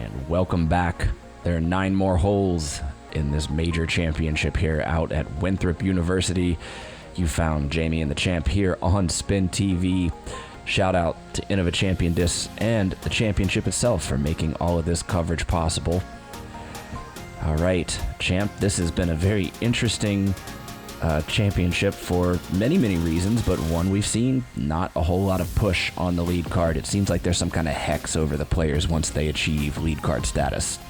And welcome back. There are 9 more holes in this major championship here out at Winthrop University. You found Jamie and the Champ here on Spin TV. Shout out to Innova Champion Discs and the championship itself for making all of this coverage possible. All right, Champ, this has been a very interesting championship for many reasons, but one we've seen not a whole lot of push on the lead card. It seems like there's some kind of hex over the players once they achieve lead card status.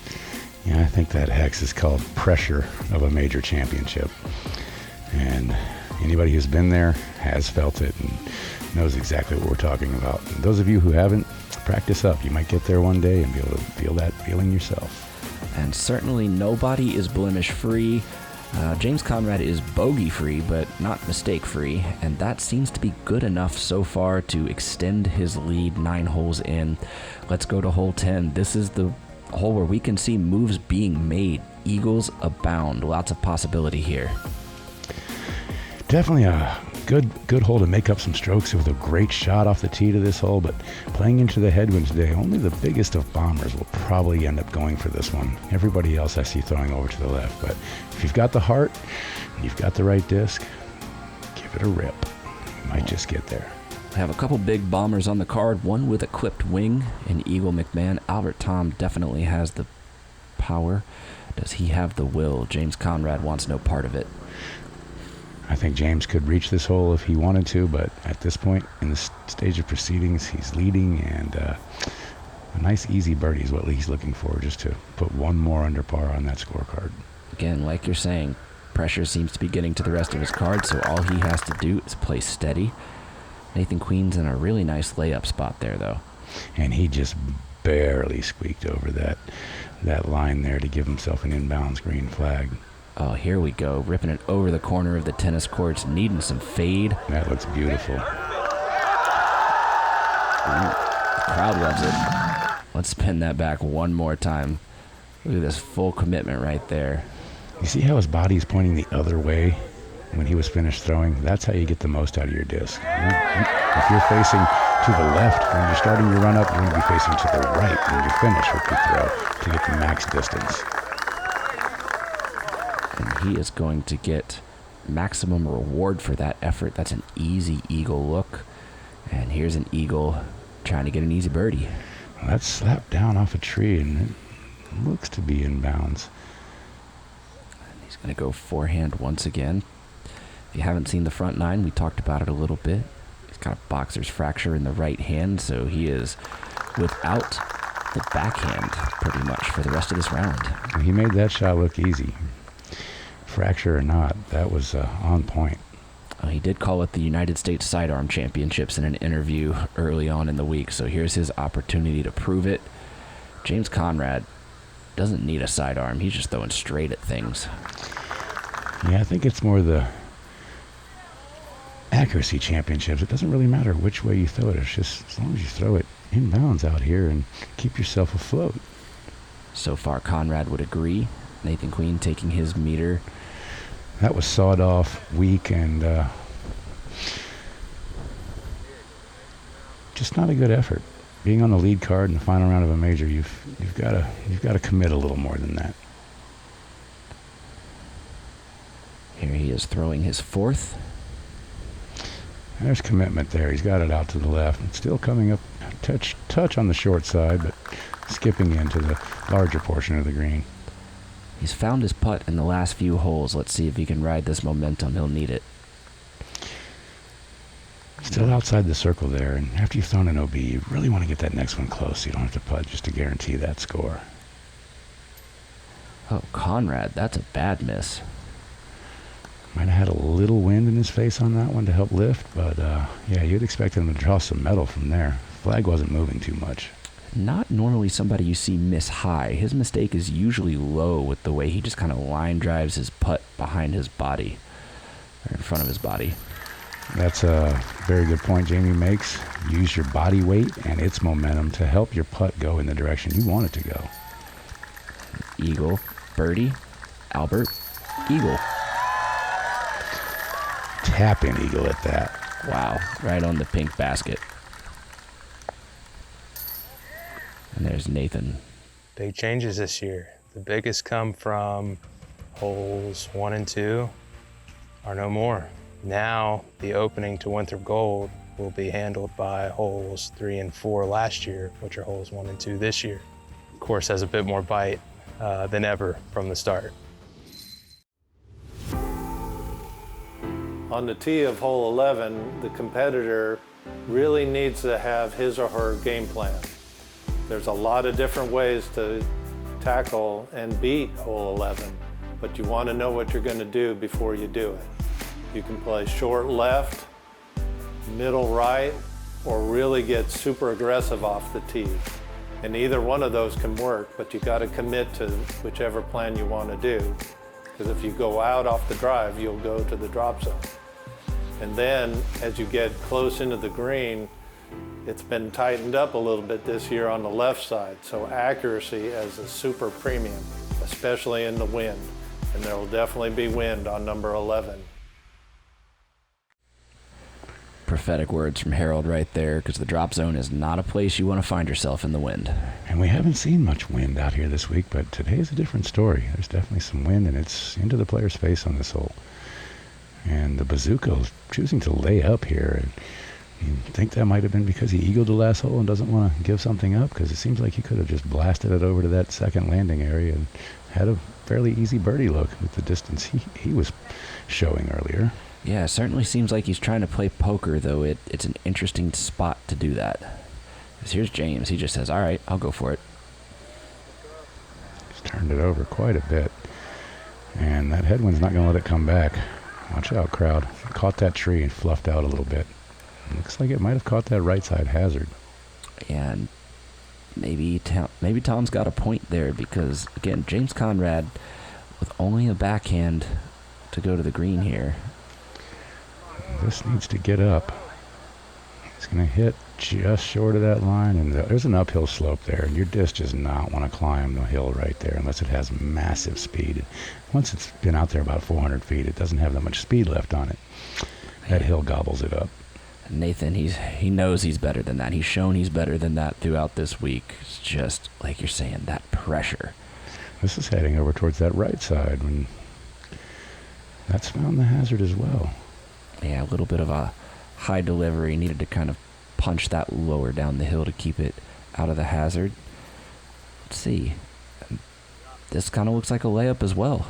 Yeah, I think that hex is called pressure of a major championship. And anybody who's been there has felt it and knows exactly what we're talking about. And those of you who haven't, practice up. You might get there one day and be able to feel that feeling yourself. And certainly nobody is blemish-free. James Conrad is bogey-free, but not mistake-free, and that seems to be good enough so far to extend his lead 9 holes in. Let's go to hole 10. This is the hole where we can see moves being made. Eagles abound. Lots of possibility here. Definitely a good hole to make up some strokes with a great shot off the tee to this hole, but playing into the headwind today, only the biggest of bombers will probably end up going for this one. Everybody else I see throwing over to the left, but if you've got the heart and you've got the right disc, give it a rip. You might just get there. We have a couple big bombers on the card, one with a clipped wing, an Eagle McMahon. Albert Tamm definitely has the power. Does he have the will? James Conrad wants no part of it. I think James could reach this hole if he wanted to, but at this point in the stage of proceedings, he's leading, and a nice easy birdie is what he's looking for, just to put one more under par on that scorecard. Again, like you're saying, pressure seems to be getting to the rest of his cards, so all he has to do is play steady. Nathan Queen's in a really nice layup spot there, though. And he just barely squeaked over that line there to give himself an inbounds green flag. Oh, here we go. Ripping it over the corner of the tennis courts, needing some fade. That looks beautiful. Ooh, the crowd loves it. Let's spin that back one more time. Look at this full commitment right there. You see how his body's pointing the other way when he was finished throwing? That's how you get the most out of your disc. If you're facing to the left when you're starting your run-up, you're going to be facing to the right when you finish with your throw to get the max distance. And he is going to get maximum reward for that effort. That's an easy eagle look. And here's an eagle trying to get an easy birdie. Well, that's slapped down off a tree, and it looks to be in bounds. And he's going to go forehand once again. If you haven't seen the front 9, we talked about it a little bit. He's got a boxer's fracture in the right hand, so he is without the backhand pretty much for the rest of this round. He made that shot look easy. Fracture or not, that was on point. He did call it the United States Sidearm Championships in an interview early on in the week, so here's his opportunity to prove it. James Conrad doesn't need a sidearm. He's just throwing straight at things. Yeah, I think it's more the accuracy championships. It doesn't really matter which way you throw it. It's just as long as you throw it in bounds out here and keep yourself afloat. So far, Conrad would agree. Nathan Queen taking his meter. That was sawed off, weak, and just not a good effort. Being on the lead card in the final round of a major, you've got to commit a little more than that. Here he is throwing his 4th. There's commitment there. He's got it out to the left. It's still coming up touch on the short side, but skipping into the larger portion of the green. He's found his putt in the last few holes. Let's see if he can ride this momentum. He'll need it. Still outside the circle there, and after you've thrown an OB, you really want to get that next one close so you don't have to putt just to guarantee that score. Oh, Conrad, that's a bad miss. Might have had a little wind in his face on that one to help lift, but yeah, you'd expect him to draw some metal from there. Flag wasn't moving too much. Not normally somebody you see miss high. His mistake is usually low with the way he just kind of line drives his putt behind his body, or in front of his body. That's a very good point Jamie makes. Use your body weight and its momentum to help your putt go in the direction you want it to go. Eagle, birdie, Albert, eagle. Tap in eagle at that. Wow, right on the pink basket. And there's Nathan. big changes this year. The biggest come from holes 1 and 2 are no more. Now the opening to Winthrop Gold will be handled by holes 3 and 4 last year, which are holes 1 and 2 this year. The course has a bit more bite than ever from the start. On the tee of hole 11, the competitor really needs to have his or her game plan. There's a lot of different ways to tackle and beat hole 11, but you want to know what you're going to do before you do it. You can play short left, middle right, or really get super aggressive off the tee. And either one of those can work, but you got to commit to whichever plan you want to do. Because if you go out off the drive, you'll go to the drop zone. And then as you get close into the green, it's been tightened up a little bit this year on the left side. So accuracy has a super premium, especially in the wind. And there will definitely be wind on number 11. Prophetic words from Harold right there, because the drop zone is not a place you want to find yourself in the wind. And we haven't seen much wind out here this week, but today is a different story. There's definitely some wind, and it's into the player's face on this hole. And the Bazooka's choosing to lay up here. And you think that might have been because he eagled the last hole and doesn't want to give something up, because it seems like he could have just blasted it over to that second landing area and had a fairly easy birdie look with the distance he was showing earlier. Yeah, it certainly seems like he's trying to play poker, though it's an interesting spot to do that. Because here's James. He just says, all right, I'll go for it. He's turned it over quite a bit. And that headwind's not going to let it come back. Watch out, crowd. Caught that tree and fluffed out a little bit. Looks like it might have caught that right side hazard. And maybe Tom's got a point there, because, again, James Conrad, with only a backhand to go to the green here. This needs to get up. It's going to hit just short of that line, and there's an uphill slope there, and your disc does not want to climb the hill right there unless it has massive speed. Once it's been out there about 400 feet, it doesn't have that much speed left on it. That hill gobbles it up. Nathan, he knows he's better than that. He's shown he's better than that throughout this week. It's just, like you're saying, that pressure. This is heading over towards that right side, when that's found the hazard as well. Yeah, a little bit of a high delivery. Needed to kind of punch that lower down the hill to keep it out of the hazard. Let's see. This kind of looks like a layup as well.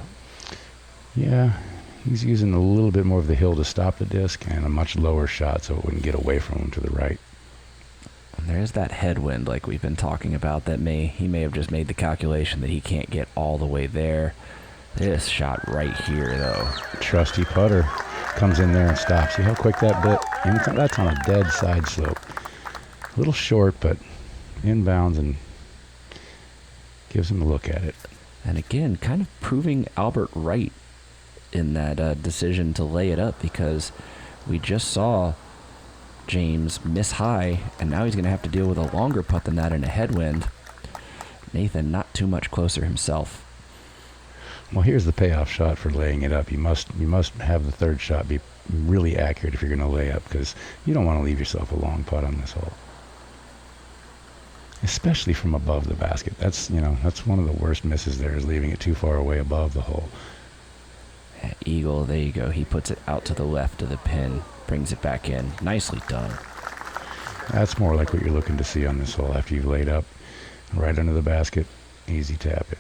Yeah, he's using a little bit more of the hill to stop the disc and a much lower shot so it wouldn't get away from him to the right. And there's that headwind like we've been talking about that he may have just made the calculation that he can't get all the way there. This shot right here, though. Trusty putter comes in there and stops. See how quick that bit? And that's on a dead side slope. A little short, but inbounds, and gives him a look at it. And again, kind of proving Albert right in that decision to lay it up, because we just saw James miss high, and now he's going to have to deal with a longer putt than that in a headwind. Nathan not too much closer himself. Well, here's the payoff shot for laying it up. You must have the third shot be really accurate if you're going to lay up, because you don't want to leave yourself a long putt on this hole, especially from above the basket. That's one of the worst misses there, is leaving it too far away above the hole. Yeah, eagle, there you go. He puts it out to the left of the pin, brings it back in. Nicely done. That's more like what you're looking to see on this hole after you've laid up. Right under the basket, easy tap it.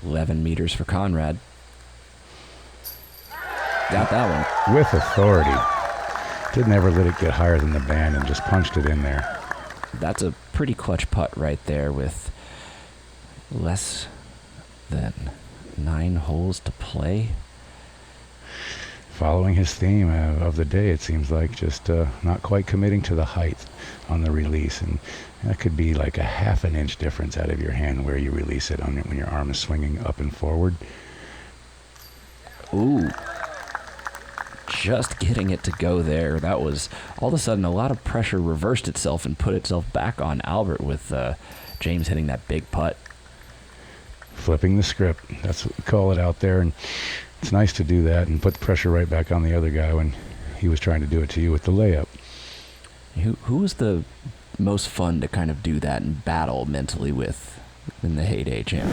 11 meters for Conrad. Got that one. With authority. Didn't ever let it get higher than the band and just punched it in there. That's a pretty clutch putt right there with less than 9 holes to play. Following his theme of the day, it seems like, just not quite committing to the height on the release. And that could be like a half an inch difference out of your hand where you release it on it when your arm is swinging up and forward. Ooh. Just getting it to go there. That was, all of a sudden, a lot of pressure reversed itself and put itself back on Albert with James hitting that big putt. Flipping the script. That's what we call it out there. And it's nice to do that and put the pressure right back on the other guy when he was trying to do it to you with the layup. Who was the most fun to kind of do that and battle mentally with? in the heyday, champ?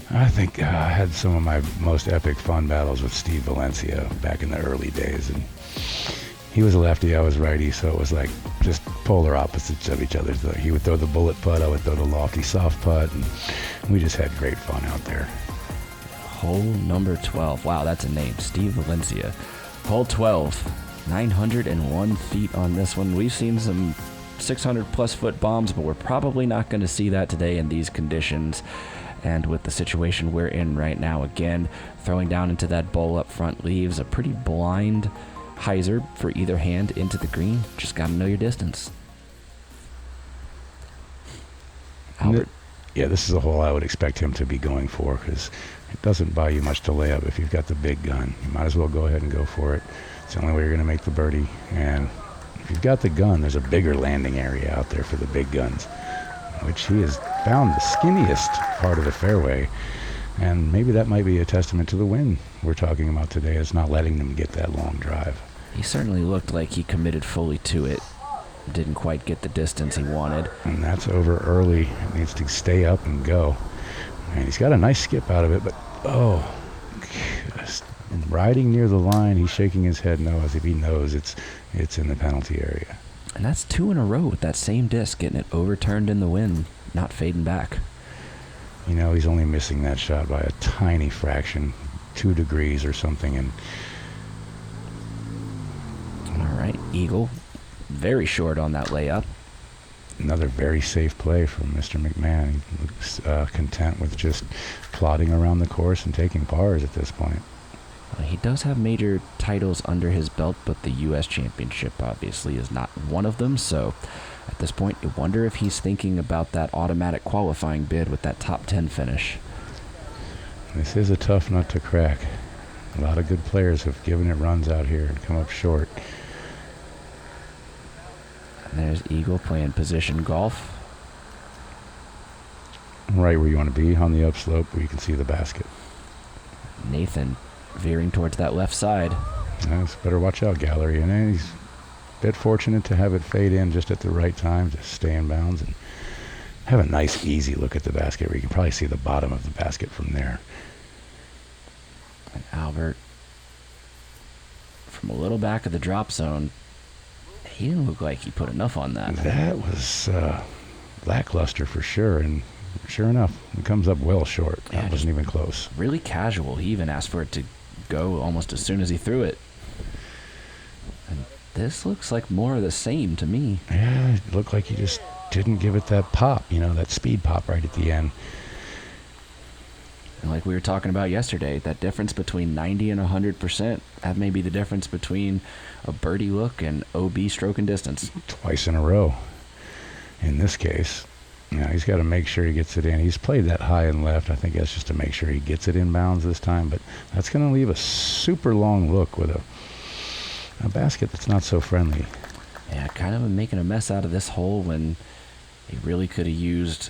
I think I had some of my most epic fun battles with Steve Valencia back in the early days, and he was a lefty, I was righty, so it was like just polar opposites of each other. He would throw the bullet putt, I would throw the lofty soft putt, and we just had great fun out there. Hole number 12. Wow, that's a name. Steve Valencia. Hole 12. 901 feet on this one. We've seen some 600-plus foot bombs, but we're probably not going to see that today in these conditions. And with the situation we're in right now, again, throwing down into that bowl up front leaves a pretty blind hyzer for either hand into the green. Just got to know your distance. Albert. Yeah, this is a hole I would expect him to be going for, because it doesn't buy you much to lay up. If you've got the big gun, you might as well go ahead and go for it. It's the only way you're going to make the birdie. And if you've got the gun, there's a bigger landing area out there for the big guns, which he has found the skinniest part of the fairway. And maybe that might be a testament to the wind we're talking about today. It's not letting them get that long drive. He certainly looked like he committed fully to it. Didn't quite get the distance he wanted. And that's over early. It needs to stay up and go. And he's got a nice skip out of it, but just riding near the line, he's shaking his head no, as if he knows it's in the penalty area. And that's 2 in a row with that same disc, getting it overturned in the wind, not fading back. You know, he's only missing that shot by a tiny fraction, 2 degrees or something. And all right, eagle, very short on that layup. another very safe play from Mr. McMahon. He looks content with just plodding around the course and taking pars at this point. He does have major titles under his belt, but the U.S. Championship obviously is not one of them. So at this point, you wonder if he's thinking about that automatic qualifying bid with that top 10 finish. This is a tough nut to crack. A lot of good players have given it runs out here and come up short. And there's Eagle playing position golf. Right where you want to be, on the upslope where you can see the basket. Nathan veering towards that left side. Yes, better watch out, gallery. And he's a bit fortunate to have it fade in just at the right time to stay in bounds and have a nice, easy look at the basket where you can probably see the bottom of the basket from there. And Albert, from a little back of the drop zone, he didn't look like he put enough on that. That was lackluster for sure, and sure enough, it comes up well short. Yeah, That wasn't even close. Really casual. He even asked for it to go almost as soon as he threw it. And this looks like more of the same to me. Yeah, it looked like he just didn't give it that pop, that speed pop right at the end. And like we were talking about yesterday, that difference between 90 and 100%, that may be the difference between a birdie look and OB stroke and distance. Twice in a row. In this case, he's got to make sure he gets it in. He's played that high and left. I think that's just to make sure he gets it in bounds this time, but that's going to leave a super long look with a basket that's not so friendly. Yeah, kind of making a mess out of this hole when he really could have used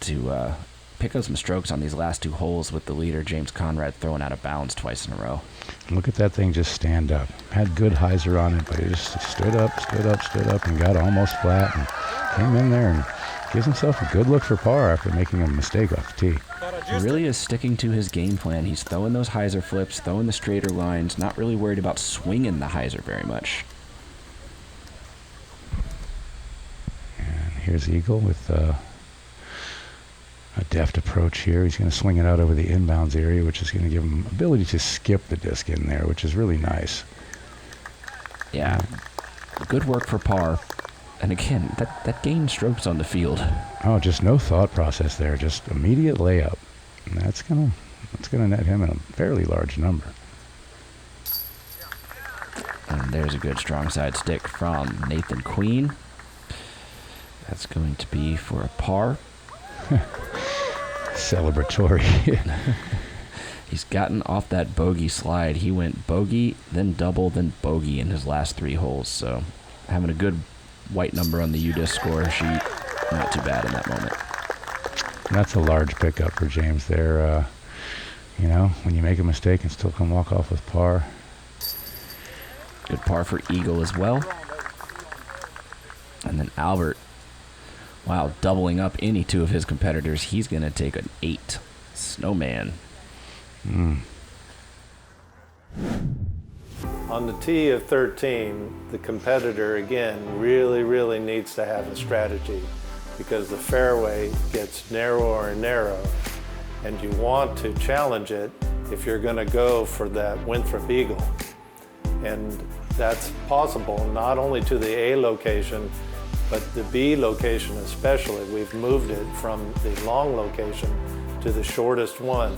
to pick up some strokes on these last two holes with the leader, James Conrad, throwing out of bounds twice in a row. Look at that thing just stand up. Had good hyzer on it, but it just stood up, and got almost flat and came in there and gives himself a good look for par after making a mistake off the tee. He really is sticking to his game plan. He's throwing those hyzer flips, throwing the straighter lines, not really worried about swinging the hyzer very much. And here's Eagle with a deft approach here. He's going to swing it out over the inbounds area, which is going to give him ability to skip the disc in there, which is really nice. Yeah, good work for par. And again, that gained strokes on the field. Oh, just no thought process there. Just immediate layup. And that's gonna net him in a fairly large number. And there's a good strong side stick from Nathan Queen. That's going to be for a par. Celebratory. He's gotten off that bogey slide. He went bogey, then double, then bogey in his last three holes. So having a good white number on the UDisc score sheet, not too bad in that moment. That's a large pickup for James there. When you make a mistake and still can walk off with par. Good par for Eagle as well. And then Albert Wow, doubling up any two of his competitors. He's going to take an 8. Snowman. On the tee of 13, the competitor, again, really needs to have a strategy because the fairway gets narrower and narrow, and you want to challenge it if you're going to go for that Winthrop Eagle. And that's possible not only to the A location, but the B location especially. We've moved it from the long location to the shortest one.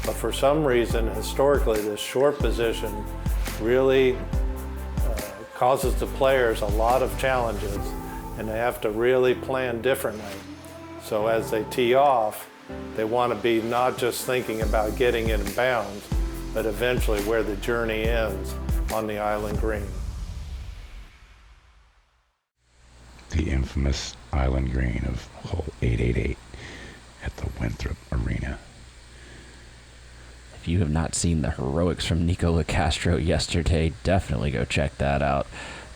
But for some reason, historically, this short position really causes the players a lot of challenges, and they have to really plan differently. So as they tee off, they want to be not just thinking about getting in bounds, but eventually where the journey ends on the island green. The infamous island green of hole 888 at the Winthrop Arena. If you have not seen the heroics from Nico LaCastro yesterday, definitely go check that out.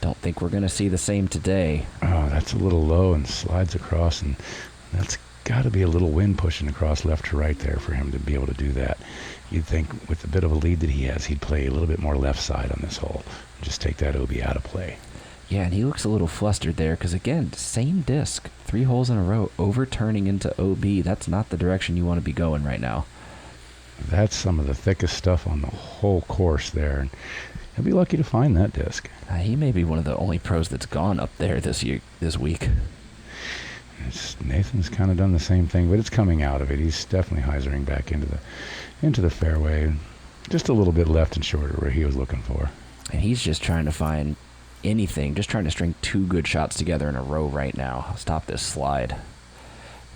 Don't think we're going to see the same today. Oh, that's a little low and slides across, and that's got to be a little wind pushing across left to right there for him to be able to do that. You'd think with the bit of a lead that he has, he'd play a little bit more left side on this hole. Just take that OB out of play. Yeah, and he looks a little flustered there because, again, same disc, 3 holes in a row, overturning into OB. That's not the direction you want to be going right now. That's some of the thickest stuff on the whole course there. And he'll be lucky to find that disc. He may be one of the only pros that's gone up there this week. Nathan's kind of done the same thing, but it's coming out of it. He's definitely hyzering back into the fairway. Just a little bit left and shorter where he was looking for. And he's just trying to find anything, just trying to string 2 good shots together in a row right now. Stop this slide.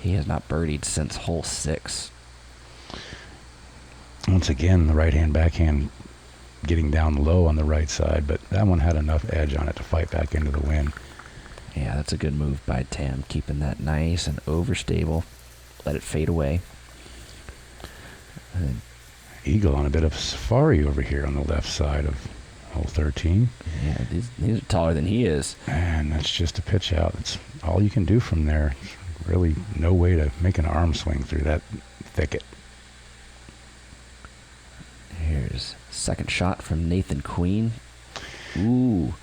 He has not birdied since hole 6. Once again, the right-hand backhand getting down low on the right side, but that one had enough edge on it to fight back into the wind. Yeah, that's a good move by Tamm, keeping that nice and overstable. Let it fade away. Eagle on a bit of safari over here on the left side of hole 13. Yeah, these are taller than he is. And that's just a pitch out. That's all you can do from there. Really no way to make an arm swing through that thicket. Here's second shot from Nathan Queen. Ooh.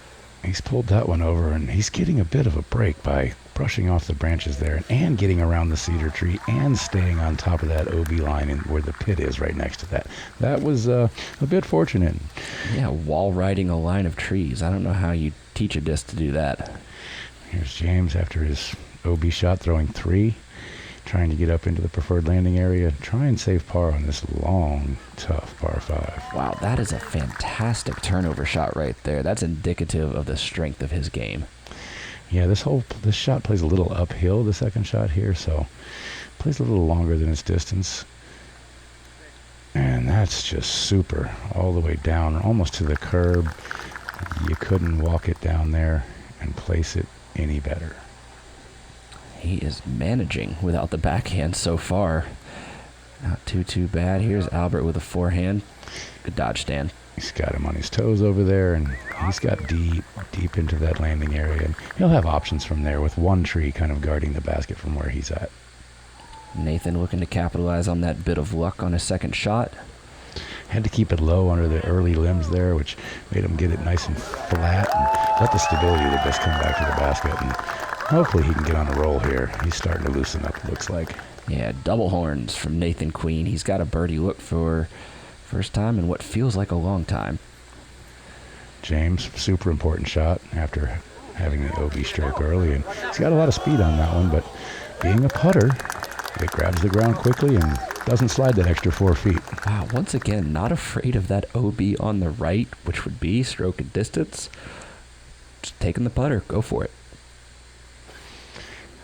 He's pulled that one over, and he's getting a bit of a break by brushing off the branches there and getting around the cedar tree and staying on top of that OB line and where the pit is right next to that. That was a bit fortunate. Yeah, wall riding a line of trees. I don't know how you teach a disc to do that. Here's James after his OB shot, throwing 3, trying to get up into the preferred landing area, try and save par on this long, tough par 5. Wow, that is a fantastic turnover shot right there. That's indicative of the strength of his game. Yeah, this shot plays a little uphill, the second shot here, so plays a little longer than its distance. And that's just super, all the way down, almost to the curb. You couldn't walk it down there and place it any better. He is managing without the backhand so far. Not too bad. Here's Albert with a forehand. Good dodge, Stan. He's got him on his toes over there, and he's got deep into that landing area. And he'll have options from there with one tree kind of guarding the basket from where he's at. Nathan looking to capitalize on that bit of luck on his second shot. Had to keep it low under the early limbs there, which made him get it nice and flat and let the stability of the disc come back to the basket. And hopefully he can get on a roll here. He's starting to loosen up, it looks like. Yeah, double horns from Nathan Queen. He's got a birdie look for first time in what feels like a long time. James, super important shot after having the OB stroke early. And he's got a lot of speed on that one, but being a putter, it grabs the ground quickly and doesn't slide that extra 4 feet. Wow, once again, not afraid of that OB on the right, which would be stroke and distance. Just taking the putter, go for it.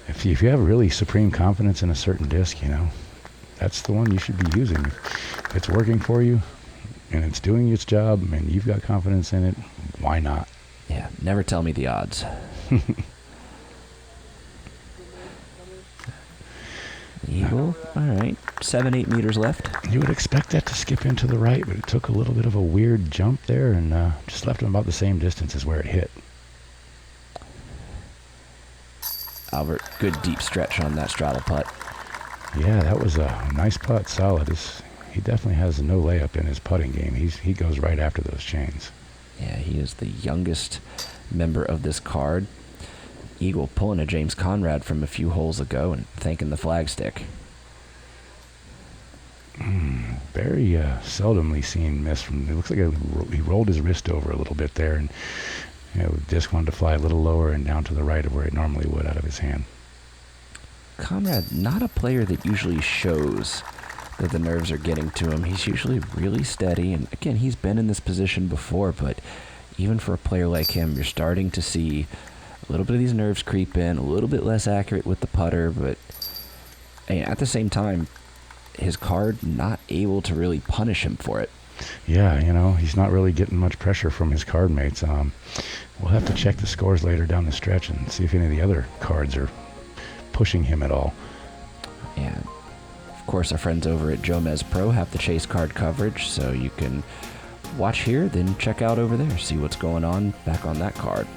If you have really supreme confidence in a certain disc, that's the one you should be using. If it's working for you and it's doing its job and you've got confidence in it, why not? Yeah, never tell me the odds. Eagle, all right, 7-8 meters left. You would expect that to skip into the right, but it took a little bit of a weird jump there and just left him about the same distance as where it hit. Albert, good deep stretch on that straddle putt. Yeah, that was a nice putt, solid. He definitely has no layup in his putting game. He goes right after those chains. Yeah, he is the youngest member of this card. Eagle pulling a James Conrad from a few holes ago and thanking the flagstick. Very seldomly seen miss from. It looks like he rolled his wrist over a little bit there, and the disc wanted to fly a little lower and down to the right of where it normally would out of his hand. Conrad, not a player that usually shows that the nerves are getting to him. He's usually really steady, and again, he's been in this position before, but even for a player like him, you're starting to see a little bit of these nerves creep in, a little bit less accurate with the putter, but at the same time, his card not able to really punish him for it. Yeah, he's not really getting much pressure from his card mates. We'll have to check the scores later down the stretch and see if any of the other cards are pushing him at all. And of course, our friends over at Jomez Pro have the chase card coverage, so you can watch here, then check out over there, see what's going on back on that card.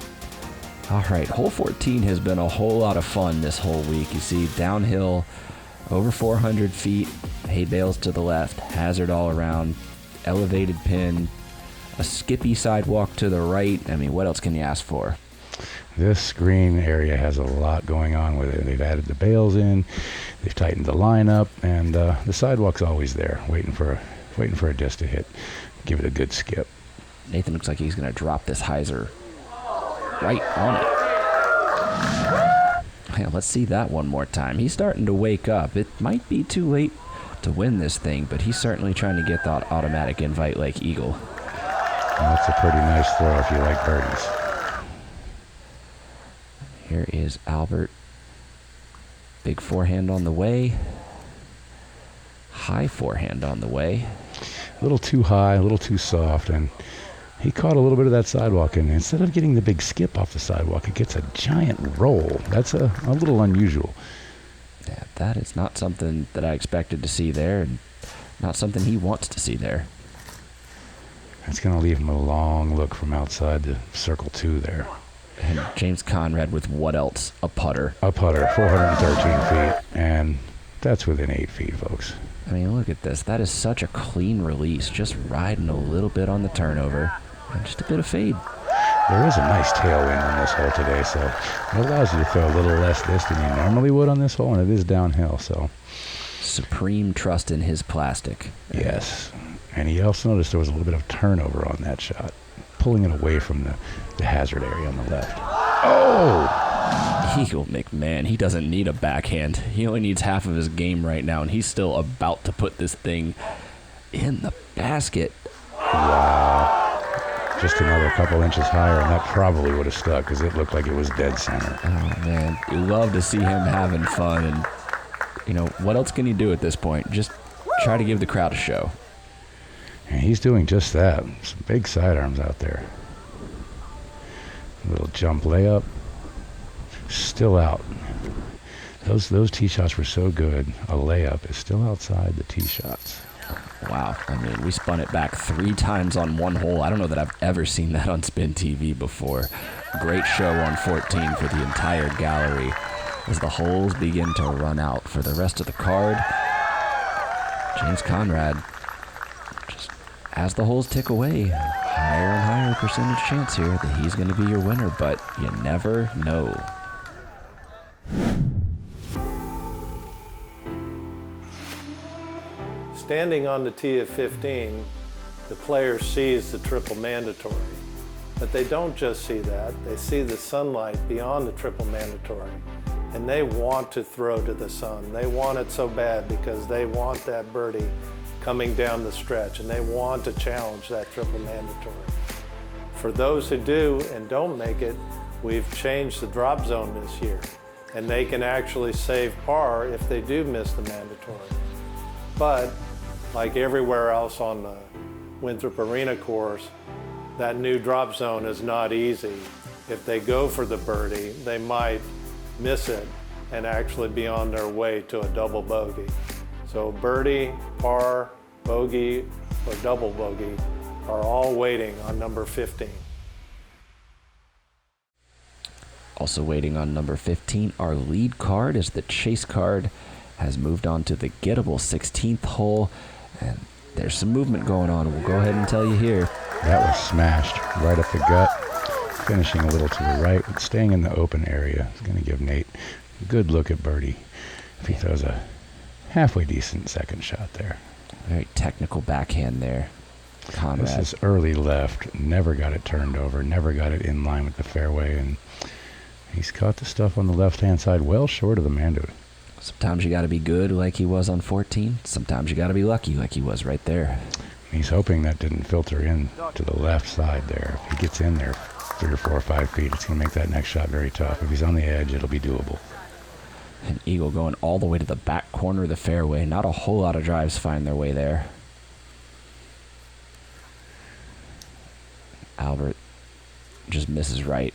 All right, hole 14 has been a whole lot of fun this whole week. You see downhill, over 400 feet, hay bales to the left, hazard all around, elevated pin, a skippy sidewalk to the right. I mean, what else can you ask for? This green area has a lot going on with it. They've added the bales in, they've tightened the line up, and the sidewalk's always there, waiting for a disc to hit. Give it a good skip. Nathan looks like he's going to drop this hyzer right on it. Yeah, let's see that one more time. He's starting to wake up. It might be too late to win this thing, but he's certainly trying to get that automatic invite like Eagle. That's a pretty nice throw if you like birdies. Here is Albert. Big forehand on the way. High forehand on the way. A little too high, a little too soft, and he caught a little bit of that sidewalk, and instead of getting the big skip off the sidewalk, it gets a giant roll. That's a little unusual. Yeah, that is not something that I expected to see there, and not something he wants to see there. That's going to leave him a long look from outside the circle 2 there. And James Conrad with what else? A putter. A putter, 413 feet, and that's within 8 feet, folks. I mean, look at this. That is such a clean release, just riding a little bit on the turnover, and just a bit of fade. There is a nice tailwind on this hole today, so it allows you to throw a little less this than you normally would on this hole, and it is downhill, so. Supreme trust in his plastic. Yes, and he also noticed there was a little bit of turnover on that shot, pulling it away from the hazard area on the left. Oh! Eagle McMahon, he doesn't need a backhand. He only needs half of his game right now, and he's still about to put this thing in the basket. Wow. Just another couple inches higher, and that probably would have stuck because it looked like it was dead center. Oh, man. You love to see him having fun, and, what else can you do at this point? Just try to give the crowd a show. And he's doing just that. Some big sidearms out there. A little jump layup. Still out. Those tee shots were so good. A layup is still outside the tee shots. Wow. I mean, we spun it back 3 times on one hole. I don't know that I've ever seen that on Spin TV before. Great show on 14 for the entire gallery as the holes begin to run out for the rest of the card. James Conrad, just as the holes tick away, higher and higher percentage chance here that he's going to be your winner, but you never know. Standing on the tee at 15, the player sees the triple mandatory. But they don't just see that, they see the sunlight beyond the triple mandatory. And they want to throw to the sun. They want it so bad because they want that birdie coming down the stretch, and they want to challenge that triple mandatory. For those who do and don't make it, we've changed the drop zone this year, and they can actually save par if they do miss the mandatory. But like everywhere else on the Winthrop Arena course, that new drop zone is not easy. If they go for the birdie, they might miss it and actually be on their way to a double bogey. So birdie, par, bogey, or double bogey are all waiting on number 15. Also waiting on number 15, our lead card, as the chase card has moved on to the gettable 16th hole. And there's some movement going on. We'll go ahead and tell you here. That was smashed right up the gut, finishing a little to the right, but staying in the open area. It's going to give Nate a good look at birdie if he throws a halfway decent second shot there. Very technical backhand there, Conrad. This is early left, never got it turned over, never got it in line with the fairway, and he's caught the stuff on the left-hand side well short of the Mando. Sometimes you got to be good like he was on 14. Sometimes you got to be lucky like he was right there. He's hoping that didn't filter in to the left side there. If he gets in there 3 or 4 or 5 feet, it's going to make that next shot very tough. If he's on the edge, it'll be doable. An eagle going all the way to the back corner of the fairway. Not a whole lot of drives find their way there. Albert just misses right.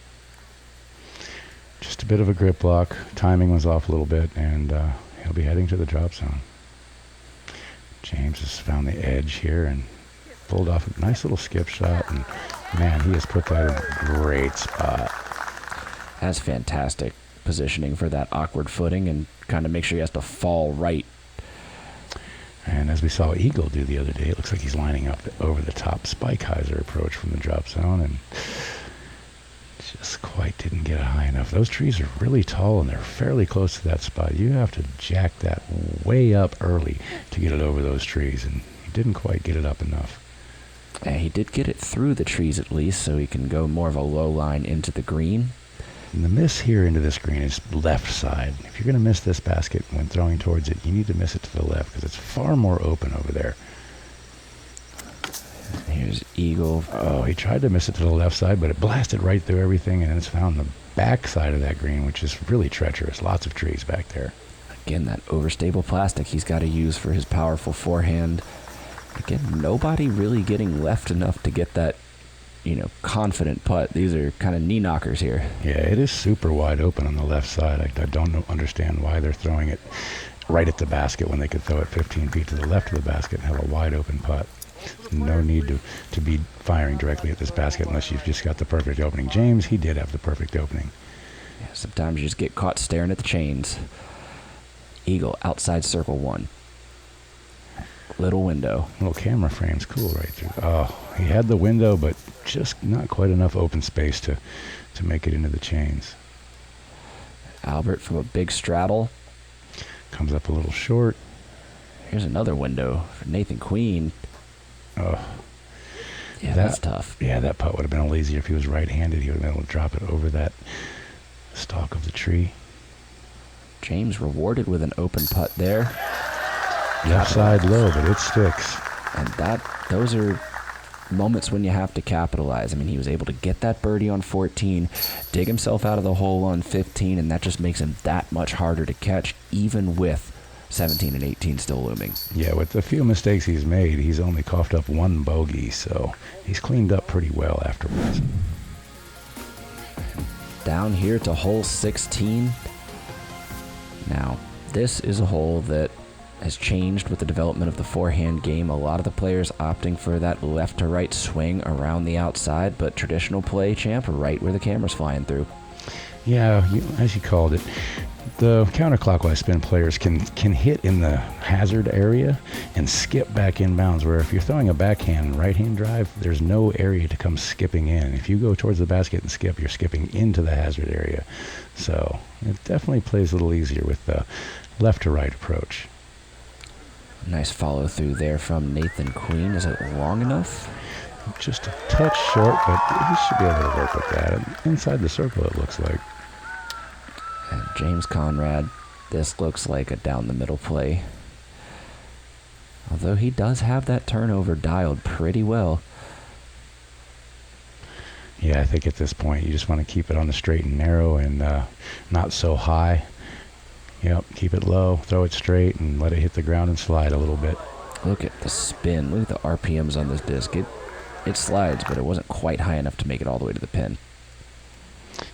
Just a bit of a grip block. Timing was off a little bit, and he'll be heading to the drop zone. James has found the edge here and pulled off a nice little skip shot, and man, he has put that in a great spot. That's fantastic positioning for that awkward footing, and kind of make sure he has to fall right. And as we saw Eagle do the other day, it looks like he's lining up over the top spike hyzer approach from the drop zone, and just quite didn't get it high enough. Those trees are really tall, and they're fairly close to that spot. You have to jack that way up early to get it over those trees, and he didn't quite get it up enough. And he did get it through the trees at least, so he can go more of a low line into the green. And the miss here into this green is left side. If you're going to miss this basket when throwing towards it, you need to miss it to the left because it's far more open over there. Here's Eagle. Oh, he tried to miss it to the left side, but it blasted right through everything, and it's found the back side of that green, which is really treacherous. Lots of trees back there. Again, that overstable plastic he's got to use for his powerful forehand. Again, nobody really getting left enough to get that, confident putt. These are kind of knee knockers here. Yeah, it is super wide open on the left side. I don't understand why they're throwing it right at the basket when they could throw it 15 feet to the left of the basket and have a wide open putt. No need to be firing directly at this basket unless you've just got the perfect opening. James, he did have the perfect opening. Yeah, sometimes you just get caught staring at the chains. Eagle, outside circle 1. Little window. Little camera frame's cool right through. Oh, he had the window, but just not quite enough open space to make it into the chains. Albert from a big straddle. Comes up a little short. Here's another window for Nathan Queen. Oh. Yeah, that's tough. Yeah, that putt would have been a little easier if he was right-handed. He would have been able to drop it over that stalk of the tree. James rewarded with an open putt there. Left side low, but it sticks. And those are moments when you have to capitalize. I mean, he was able to get that birdie on 14, dig himself out of the hole on 15, and that just makes him that much harder to catch, even with 17 and 18 still looming. Yeah, with the few mistakes he's made, he's only coughed up 1 bogey, so he's cleaned up pretty well afterwards. Down here to hole 16. Now, this is a hole that has changed with the development of the forehand game. A lot of the players opting for that left to right swing around the outside, but traditional play, Champ, right where the camera's flying through. Yeah, as you called it, the counterclockwise spin players can hit in the hazard area and skip back inbounds, where if you're throwing a backhand right-hand drive, there's no area to come skipping in. If you go towards the basket and skip, you're skipping into the hazard area. So it definitely plays a little easier with the left to right approach. Nice follow through there from Nathan Queen. Is it long enough? Just a touch short, but he should be able to work with that. Inside the circle, it looks like. And James Conrad, this looks like a down the middle play. Although he does have that turnover dialed pretty well. Yeah, I think at this point you just want to keep it on the straight and narrow and not so high. Yep, keep it low, throw it straight, and let it hit the ground and slide a little bit. Look at the spin. Look at the RPMs on this disc. It slides, but it wasn't quite high enough to make it all the way to the pin.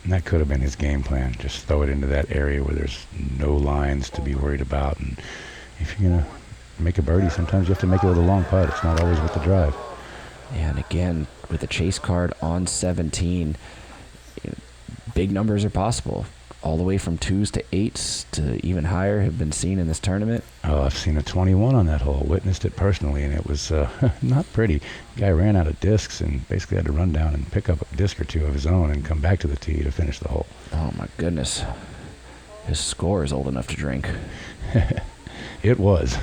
And that could have been his game plan. Just throw it into that area where there's no lines to be worried about. And if you're going to make a birdie, sometimes you have to make it with a long putt. It's not always with the drive. Yeah, and again, with the chase card on 17, big numbers are possible. All the way from 2s to 8s to even higher have been seen in this tournament. Oh, I've seen a 21 on that hole, witnessed it personally, and it was not pretty. The guy ran out of discs and basically had to run down and pick up a disc or two of his own and come back to the tee to finish the hole. Oh my goodness. His score is old enough to drink. It was.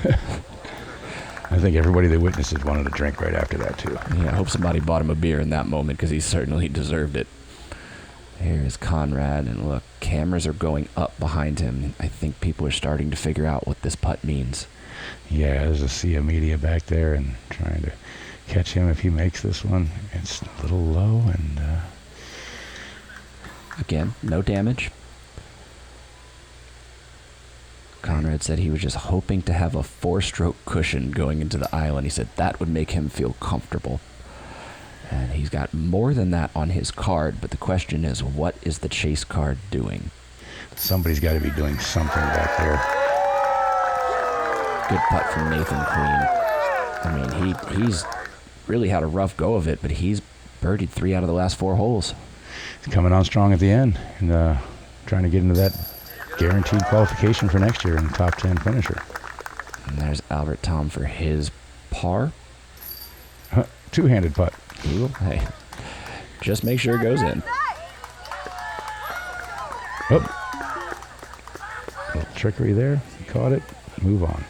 I think everybody that witnessed it wanted to drink right after that, too. Yeah, I hope somebody bought him a beer in that moment because he certainly deserved it. Here's Conrad, and look, cameras are going up behind him. I think people are starting to figure out what this putt means. Yeah, there's a sea of media back there and trying to catch him if he makes this one. It's a little low, and again, no damage. Conrad said he was just hoping to have a 4-stroke cushion going into the island. He said that would make him feel comfortable. And he's got more than that on his card, but the question is, what is the chase card doing? Somebody's got to be doing something back there. Good putt from Nathan Queen. I mean, he's really had a rough go of it, but he's birdied 3 out of the last 4 holes. He's coming on strong at the end and trying to get into that guaranteed qualification for next year and top 10 finisher. And there's Albert Tamm for his par. Two-handed putt. Ooh, hey, just make sure it goes in. Oh, little trickery there. He caught it. Move on.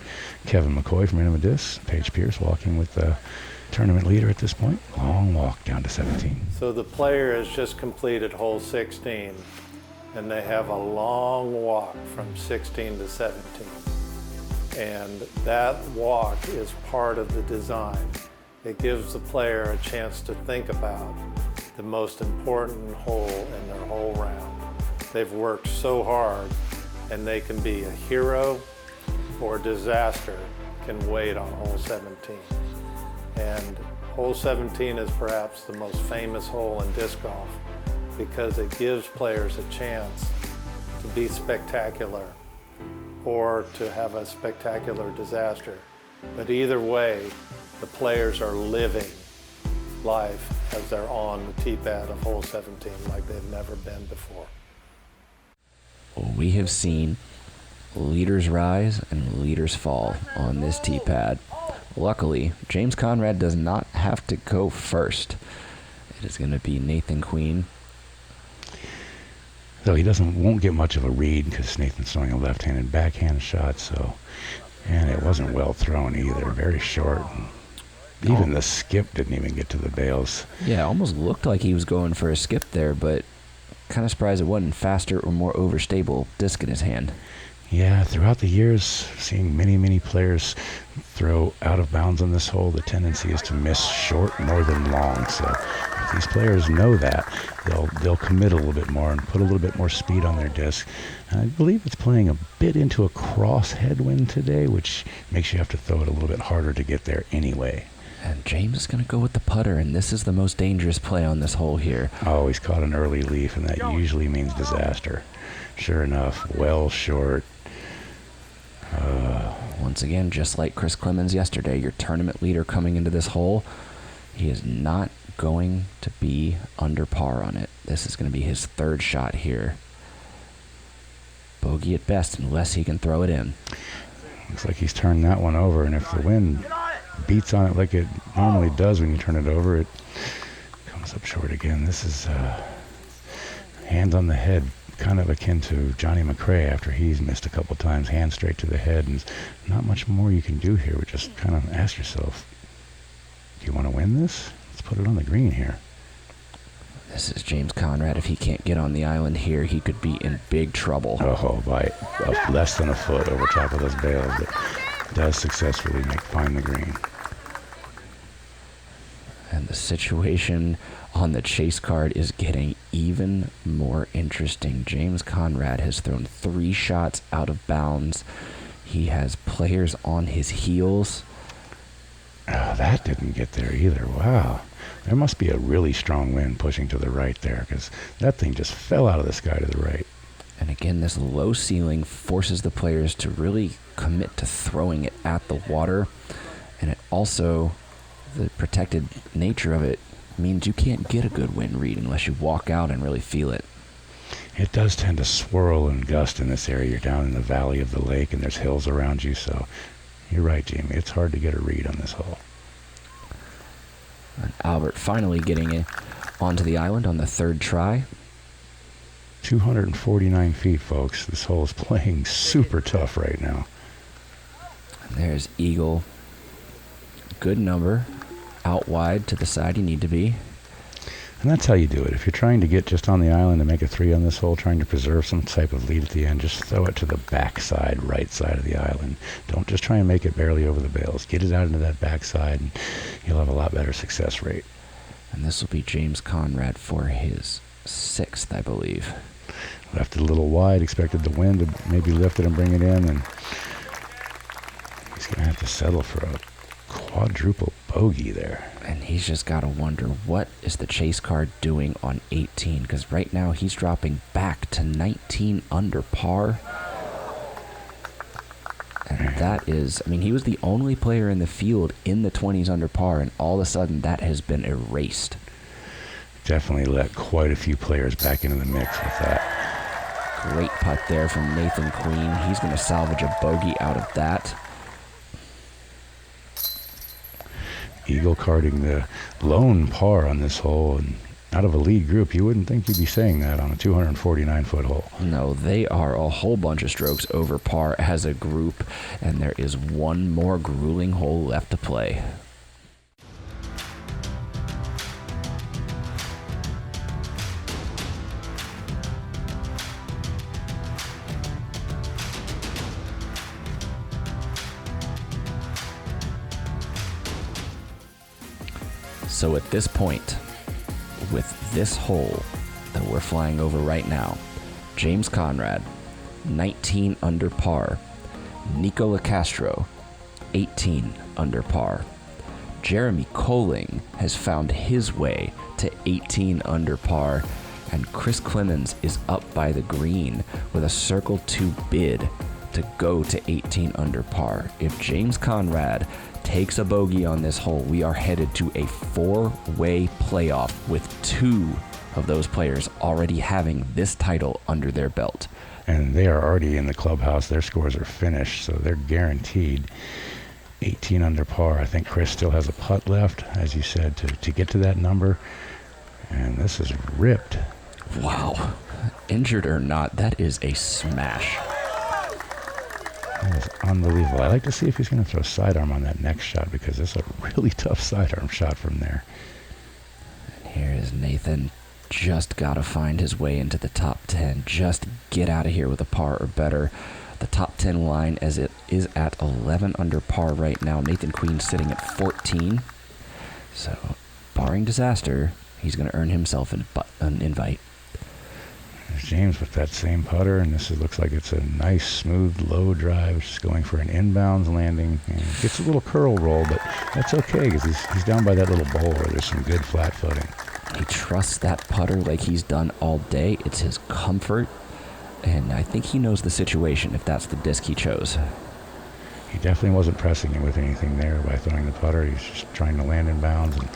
Kevin McCoy from Inamadis. Paige Pierce walking with the tournament leader at this point. Long walk down to 17. So the player has just completed hole 16, and they have a long walk from 16 to 17. And that walk is part of the design. It gives the player a chance to think about the most important hole in their whole round. They've worked so hard, and they can be a hero or disaster can wait on hole 17. And hole 17 is perhaps the most famous hole in disc golf because it gives players a chance to be spectacular or to have a spectacular disaster. But either way, the players are living life as they're on the tee pad of hole 17 like they've never been before. Well, we have seen leaders rise and leaders fall on this tee pad. Luckily, James Conrad does not have to go first. It is going to be Nathan Queen. Though he won't get much of a read because Nathan's throwing a left-handed backhand shot, and it wasn't well thrown either. Very short. Even the skip didn't even get to the bails. Yeah, almost looked like he was going for a skip there, but kind of surprised it wasn't faster or more overstable disc in his hand. Yeah, throughout the years, seeing many players throw out of bounds on this hole, the tendency is to miss short more than long. So if these players know that, they'll commit a little bit more and put a little bit more speed on their disc. And I believe it's playing a bit into a cross headwind today, which makes you have to throw it a little bit harder to get there anyway. And James is going to go with the putter, and this is the most dangerous play on this hole here. Oh, he's caught an early leaf, and that usually means disaster. Sure enough, well short. Once again, just like Chris Clemens yesterday, your tournament leader coming into this hole, he is not going to be under par on it. This is going to be his 3rd shot here. Bogey at best, unless he can throw it in. Looks like he's turned that one over, and if the wind beats on it like it normally does when you turn it over, it comes up short again. This is hand on the head, kind of akin to Johnny McRae after he's missed a couple times, hand straight to the head, and not much more you can do here, but just kind of ask yourself, do you want to win this? Let's put it on the green here. This is James Conrad. If he can't get on the island here, he could be in big trouble. Oh, by less than a foot over top of those bails, but does successfully find the green. And the situation on the chase card is getting even more interesting. James Conrad has thrown 3 shots out of bounds. He has players on his heels. Oh, that didn't get there either. Wow. There must be a really strong wind pushing to the right there because that thing just fell out of the sky to the right. And again, this low ceiling forces the players to really commit to throwing it at the water. And it also, the protected nature of it means you can't get a good wind read unless you walk out and really feel it. It does tend to swirl and gust in this area. You're down in the valley of the lake, and there's hills around you, so you're right, Jamie. It's hard to get a read on this hole. And Albert finally getting it onto the island on the third try. 249 feet, folks. This hole is playing super tough right now. And there's Eagle. Good number. Out wide to the side you need to be. And that's how you do it. If you're trying to get just on the island to make a 3 on this hole, trying to preserve some type of lead at the end, just throw it to the backside, right side of the island. Don't just try and make it barely over the bails. Get it out into that backside, and you'll have a lot better success rate. And this will be James Conrad for his 6th, I believe. Left it a little wide, expected the wind to maybe lift it and bring it in, and he's going to have to settle for a quadruple bogey there. And he's just got to wonder, what is the chase card doing on 18? Because right now he's dropping back to 19 under par. And that is, I mean, he was the only player in the field in the 20s under par, and all of a sudden that has been erased. Definitely let quite a few players back into the mix with that. Great putt there from Nathan Queen. He's going to salvage a bogey out of that. Eagle carding the lone par on this hole, and out of a lead group, you wouldn't think you'd be saying that on a 249-foot hole. No, they are a whole bunch of strokes over par as a group, and there is one more grueling hole left to play. So at this point, with this hole that we're flying over right now, James Conrad, 19 under par. Nico LaCastro, 18 under par. Jeremy Colling has found his way to 18 under par, and Chris Clemens is up by the green with a Circle 2 bid to go to 18 under par. If James Conrad takes a bogey on this hole, we are headed to a 4-way playoff with 2 of those players already having this title under their belt. And they are already in the clubhouse. Their scores are finished, so they're guaranteed 18 under par. I think Chris still has a putt left, as you said, to get to that number. And this is ripped. Wow. Injured or not, that is a smash. That is unbelievable. I'd like to see if he's going to throw sidearm on that next shot, because it's a really tough sidearm shot from there. And here is Nathan. Just got to find his way into the top 10. Just get out of here with a par or better. The top 10 line, as it is at 11 under par right now. Nathan Queen sitting at 14. So, barring disaster, he's going to earn himself an invite. There's James with that same putter, and this looks like it's a nice, smooth, low drive, just going for an inbounds landing. And gets a little curl roll, but that's okay, because he's down by that little bowl where there's some good flat footing. He trusts that putter like he's done all day. It's his comfort, and I think he knows the situation if that's the disc he chose. He definitely wasn't pressing it with anything there by throwing the putter. He's just trying to land in bounds, and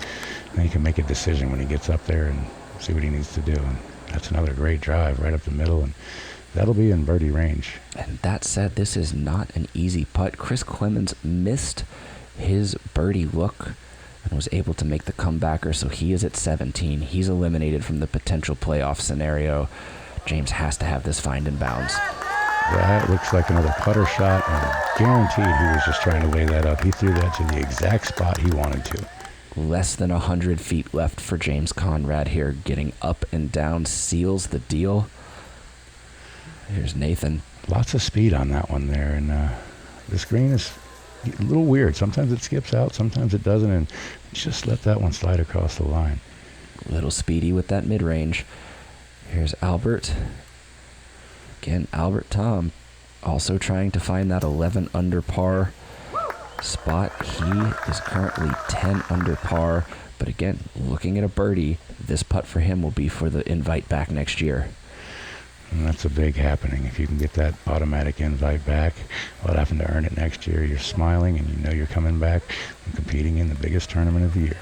then he can make a decision when he gets up there and see what he needs to do. And that's another great drive right up the middle, and that'll be in birdie range. And that said, this is not an easy putt. Chris Clemens missed his birdie look and was able to make the comebacker, so he is at 17. He's eliminated from the potential playoff scenario. James has to have this find in bounds. That looks like another putter shot, and guaranteed he was just trying to lay that up. He threw that to the exact spot he wanted to. Less than 100 feet left for James Conrad here. Getting up and down seals the deal. Here's Nathan. Lots of speed on that one there, and this green is a little weird. Sometimes it skips out, sometimes it doesn't, and just let that one slide across the line. A little speedy with that mid-range. Here's Albert. Again, Albert Tamm also trying to find that 11 under par spot. He is currently 10 under par, but again, looking at a birdie, this putt for him will be for the invite back next year. And that's a big happening. If you can get that automatic invite back without having to earn it next year, you're smiling and you know you're coming back and competing in the biggest tournament of the year.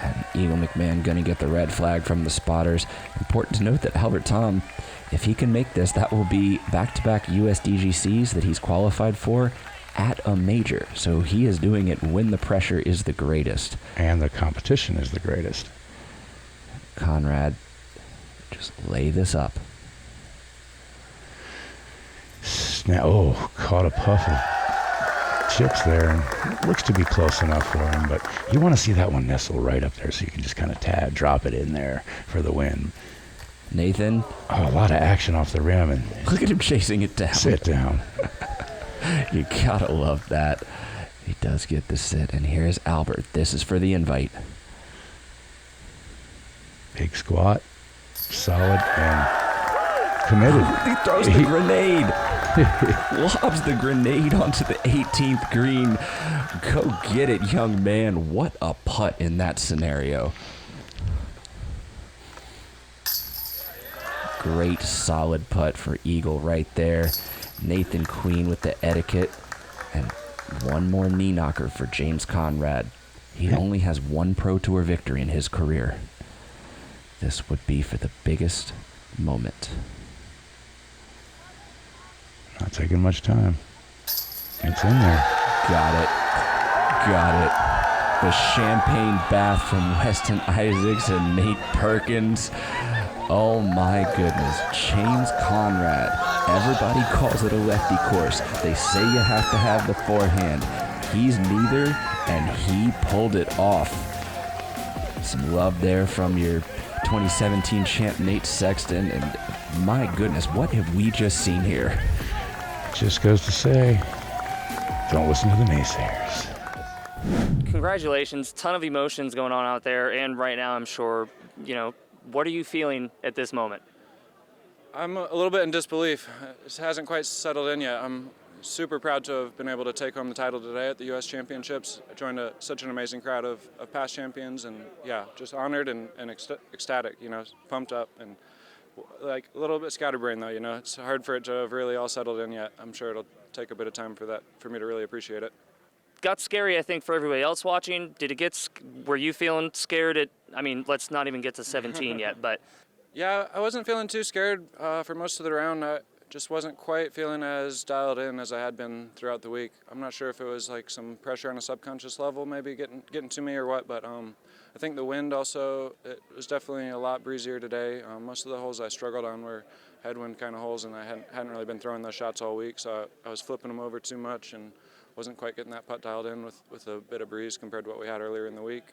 And Eagle McMahon going to get the red flag from the spotters. Important to note that Albert Tamm if he can make this, that will be back-to-back USDGCs that he's qualified for at a major. So he is doing it when the pressure is the greatest. And the competition is the greatest. Conrad, just lay this up. Caught a puff of chips there, and it looks to be close enough for him, but you want to see that one nestle right up there so you can just kind of drop it in there for the win. Nathan. Oh, a lot of action off the rim. And look at him chasing it down. Sit down. You gotta love that. He does get the sit, and here's Albert. This is for the invite. Big squat, solid, and committed. He throws the grenade. Lobs the grenade onto the 18th green. Go get it, young man. What a putt in that scenario. Great solid putt for Eagle right there. Nathan Queen with the etiquette. And one more knee knocker for James Conrad. He only has one Pro Tour victory in his career. This would be for the biggest moment. Not taking much time. It's in there. Got it. The champagne bath from Weston Isaacs and Nate Perkins. Oh my goodness. James Conrad. Everybody calls it a lefty course. They say you have to have the forehand. He's neither, and he pulled it off. Some love there from your 2017 champ Nate Sexton, and my goodness, what have we just seen here? Just goes to say, don't listen to the naysayers. Congratulations, ton of emotions going on out there, and right now I'm sure, what are you feeling at this moment? I'm a little bit in disbelief. It hasn't quite settled in yet. I'm super proud to have been able to take home the title today at the U.S. Championships. I joined such an amazing crowd of past champions, and yeah, just honored and ecstatic, pumped up, and like a little bit scatterbrained though, It's hard for it to have really all settled in yet. I'm sure it'll take a bit of time for me to really appreciate it. Got scary, I think, for everybody else watching. Were you feeling scared let's not even get to 17 yet, but. Yeah, I wasn't feeling too scared for most of the round. I just wasn't quite feeling as dialed in as I had been throughout the week. I'm not sure if it was like some pressure on a subconscious level maybe getting to me or what, but I think the wind also, it was definitely a lot breezier today. Most of the holes I struggled on were headwind kind of holes, and I hadn't really been throwing those shots all week, so I was flipping them over too much and wasn't quite getting that putt dialed in with a bit of breeze compared to what we had earlier in the week.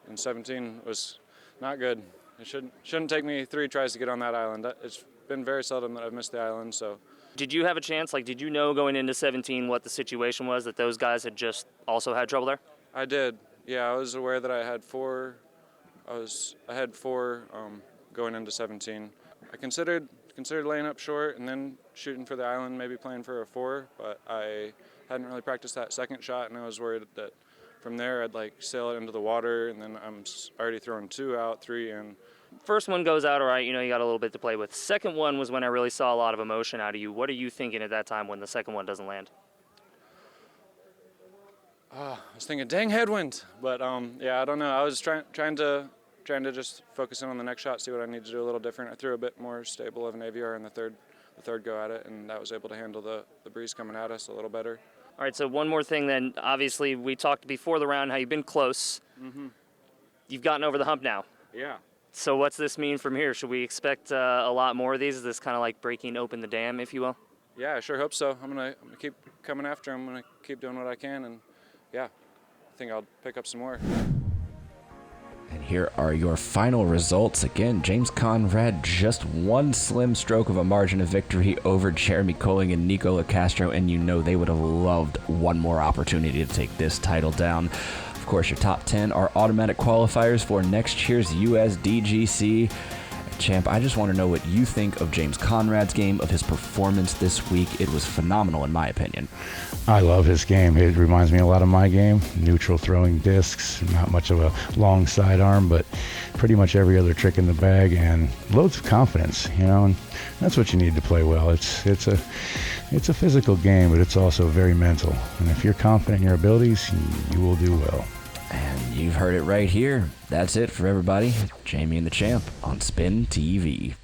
And 17 was not good. It shouldn't take me 3 tries to get on that island. It's been very seldom that I've missed the island. So, did you have a chance? Did you know going into 17 what the situation was, that those guys had just also had trouble there? I did. Yeah, I was aware that I had 4. I had 4 going into 17. I considered laying up short and then shooting for the island, maybe playing for a 4, but I hadn't really practiced that second shot, and I was worried that from there I'd sail it into the water, and then I'm already throwing 2 out, 3 in. First one goes out all right, you got a little bit to play with. Second one was when I really saw a lot of emotion out of you. What are you thinking at that time when the second one doesn't land? I was thinking, dang headwind, but yeah, I don't know. I was trying to just focus in on the next shot, see what I need to do a little different. I threw a bit more stable of an AVR in the third go at it, and that was able to handle the breeze coming at us a little better. All right, so one more thing then. Obviously, we talked before the round how you've been close. Mm-hmm. You've gotten over the hump now. Yeah. So what's this mean from here? Should we expect a lot more of these? Is this kind of like breaking open the dam, if you will? Yeah, I sure hope so. I'm gonna keep coming after him. I'm gonna keep doing what I can, and yeah, I think I'll pick up some more. And here are your final results. Again, James Conrad just one slim stroke of a margin of victory over Jeremy Colling and Nicola Castro, and they would have loved one more opportunity to take this title down. Of course, your top 10 are automatic qualifiers for next year's USDGC. Champ, I just want to know what you think of James Conrad's game, of his performance this week. It was phenomenal in my opinion. I love his game. It reminds me a lot of my game. Neutral throwing discs, not much of a long sidearm, but pretty much every other trick in the bag, and loads of confidence, and that's what you need to play well. It's a physical game, but it's also very mental. And if you're confident in your abilities, you will do well. And you've heard it right here. That's it for everybody. Jamie and the Champ on Spin TV.